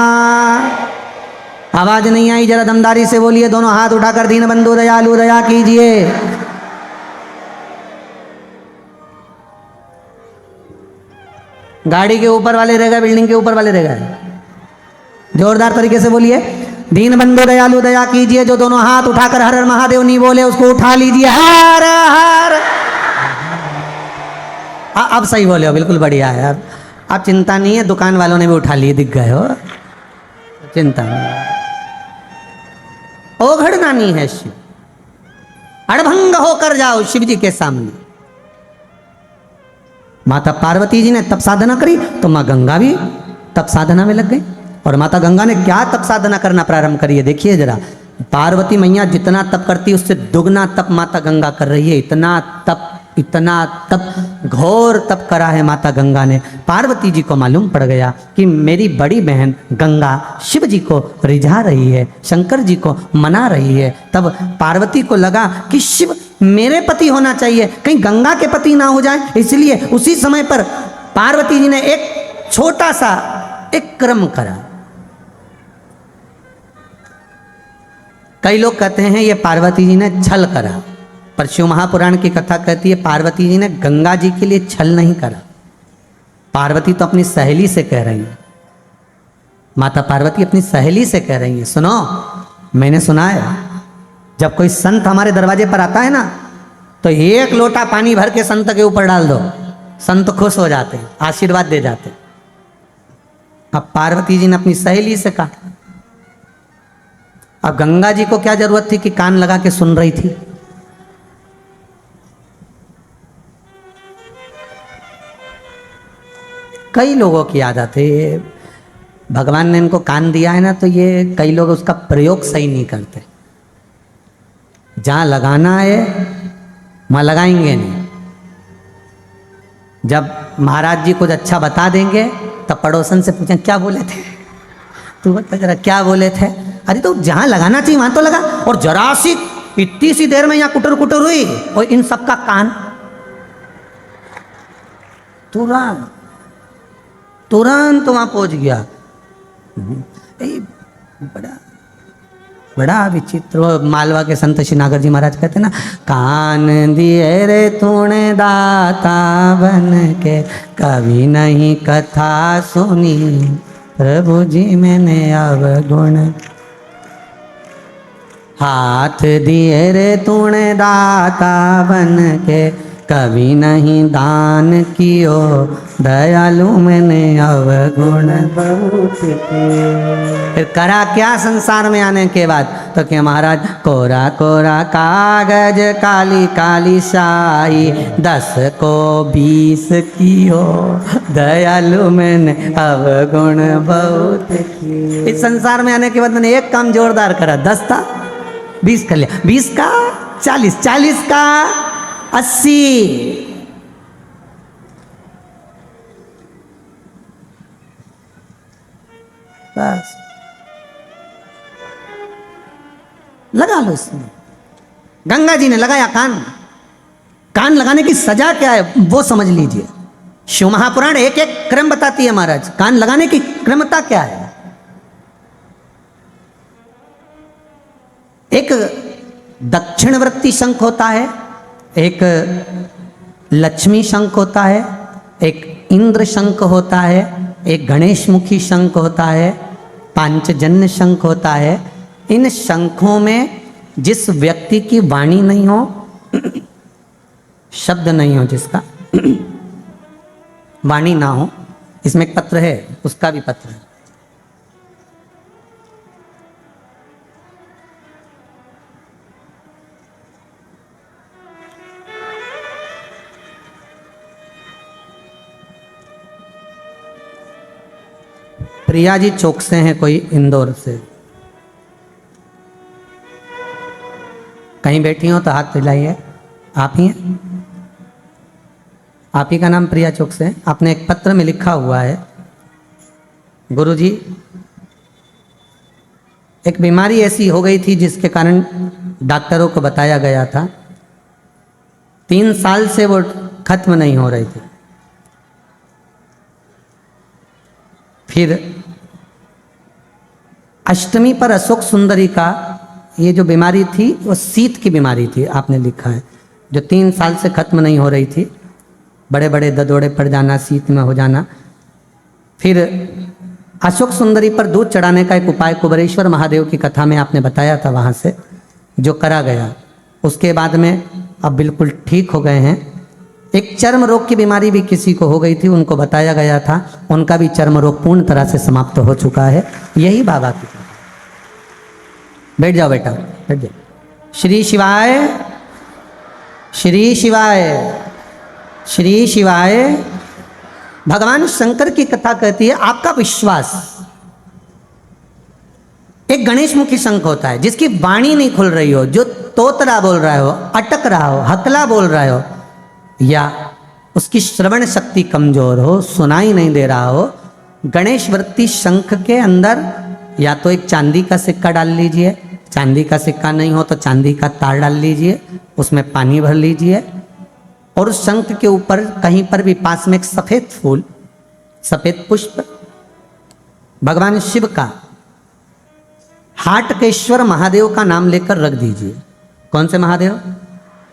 [SPEAKER 1] आवाज नहीं आई, जरा दमदारी से बोलिए, दोनों हाथ उठाकर दीन बंधु दयालु दया कीजिए। गाड़ी के ऊपर वाले रह गए, बिल्डिंग के ऊपर वाले रह गए? जोरदार तरीके से बोलिए। दीन बंधु दयालु दया कीजिए। जो दोनों हाथ उठाकर हर हर महादेव नहीं बोले उसको उठा लीजिए। हर हर। अब सही बोले हो, बिल्कुल बढ़िया है। अब चिंता नहीं है, दुकान वालों ने भी उठा लिए, दिख गए हो, चिंता नहीं। ओघड़ना नहीं है शिव, अड़भंग होकर जाओ शिव जी के सामने। माता पार्वती जी ने तप साधना करी तो माँ गंगा भी तप साधना में लग गई। और माता गंगा ने क्या तप साधना करना प्रारंभ करी है, देखिए जरा। पार्वती मैया जितना तप करती है उससे दुगना तप माता गंगा कर रही है। इतना तप घोर तप करा है माता गंगा ने। पार्वती जी को मालूम पड़ गया कि मेरी बड़ी बहन गंगा शिव जी को रिझा रही है, शंकर जी को मना रही है। तब पार्वती को लगा कि शिव मेरे पति होना चाहिए, कहीं गंगा के पति ना हो जाए। इसलिए उसी समय पर पार्वती जी ने एक छोटा सा एक कर्म करा। कई लोग कहते हैं ये पार्वती जी ने छल करा, पर शिव महापुराण की कथा कहती है पार्वती जी ने गंगा जी के लिए छल नहीं करा। पार्वती तो अपनी सहेली से कह रही है, माता पार्वती अपनी सहेली से कह रही है। सुनो, मैंने सुना है जब कोई संत हमारे दरवाजे पर आता है ना तो एक लोटा पानी भर के संत के ऊपर डाल दो, संत खुश हो जाते हैं, आशीर्वाद दे जाते हैं। अब पार्वती जी ने अपनी सहेली से कहा। अब गंगा जी को क्या जरूरत थी कि कान लगा के सुन रही थी। कई लोगों की आदत है, भगवान ने इनको कान दिया है ना तो ये कई लोग उसका प्रयोग सही नहीं करते। जहां लगाना है वहां लगाएंगे नहीं। जब महाराज जी कुछ अच्छा बता देंगे तब पड़ोसन से पूछें क्या बोले थे, तू बता जरा क्या बोले थे। अरे तो जहां लगाना चाहिए वहां तो लगा। और जरा सी इतनी सी देर में यहाँ कुटर कुटर हुई और इन सबका कान तुरंत वहां पहुंच गया। बड़ा विचित्र। मालवा के संत श्री नागर जी महाराज कहते ना, कान दिए रे तूने दाता बन के, कभी नहीं कथा सुनी प्रभु जी मैंने अवगुण। हाथ दिए रे तूने दाता बन के, कभी नहीं दान कियो दयालु मैंने अवगुण बहुत किए। फिर करा क्या संसार में आने के बाद, तो क्या महाराज कोरा कोरा कागज काली काली शाही, 10 को 20 कियो दयालु मैंने अवगुण बहुत किए। इस संसार में आने के बाद मैंने एक काम जोरदार करा, 10 था 20 कर लिया, 20 का 40, 40 का 80। बस लगा लो इसमें। गंगा जी ने लगाया कान। कान लगाने की सजा क्या है वो समझ लीजिए। शिव महापुराण एक एक क्रम बताती है महाराज। कान लगाने की क्रमता क्या है। एक दक्षिणवर्ती शंख होता है, एक लक्ष्मी शंख होता है, एक इंद्र शंख होता है, एक गणेश मुखी शंख होता है, पांचजन्य शंख होता है। इन शंखों में जिस व्यक्ति की वाणी नहीं हो, शब्द नहीं हो, जिसका वाणी ना हो, इसमें एक पत्र है, उसका भी पत्र है। प्रिया जी चौक से हैं, कोई इंदौर से। कहीं बैठी हो तो हाथ हिलाइए। आप ही हैं? आप ही का नाम प्रिया चौक से है। आपने एक पत्र में लिखा हुआ है, गुरुजी एक बीमारी ऐसी हो गई थी जिसके कारण डॉक्टरों को बताया गया था 3 साल से वो खत्म नहीं हो रही थी। फिर अष्टमी पर अशोक सुंदरी का ये जो बीमारी थी वो शीत की बीमारी थी, आपने लिखा है, जो 3 साल से खत्म नहीं हो रही थी। बड़े बड़े ददोड़े पड़ जाना, शीत में हो जाना। फिर अशोक सुंदरी पर दूध चढ़ाने का एक उपाय कुबेरेश्वर महादेव की कथा में आपने बताया था, वहाँ से जो करा गया, उसके बाद में अब बिल्कुल ठीक हो गए हैं। एक चर्म रोग की बीमारी भी किसी को हो गई थी, उनको बताया गया था, उनका भी चर्म रोग पूर्ण तरह से समाप्त हो चुका है। यही बाबा की कथा। बैठ जाओ बेटा, बैठ जाओ। श्री शिवाय, श्री शिवाय, श्री शिवाय। भगवान शंकर की कथा कहती है आपका विश्वास एक गणेश मुखी शंख होता है, जिसकी वाणी नहीं खुल रही हो, जो तोतरा बोल रहा हो, अटक रहा हो, हकला बोल रहा हो, या उसकी श्रवण शक्ति कमजोर हो, सुनाई नहीं दे रहा हो, गणेश वृत्ति शंख के अंदर या तो एक चांदी का सिक्का डाल लीजिए, चांदी का सिक्का नहीं हो तो चांदी का तार डाल लीजिए, उसमें पानी भर लीजिए, और उस शंख के ऊपर कहीं पर भी पास में एक सफेद फूल, सफेद पुष्प भगवान शिव का, हाटकेश्वर महादेव का नाम लेकर रख दीजिए। कौन से महादेव?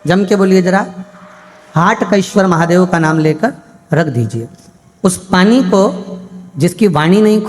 [SPEAKER 1] जम के बोलिए जरा। हाटकेश्वर महादेव का नाम लेकर रख दीजिए। उस पानी को, जिसकी वाणी नहीं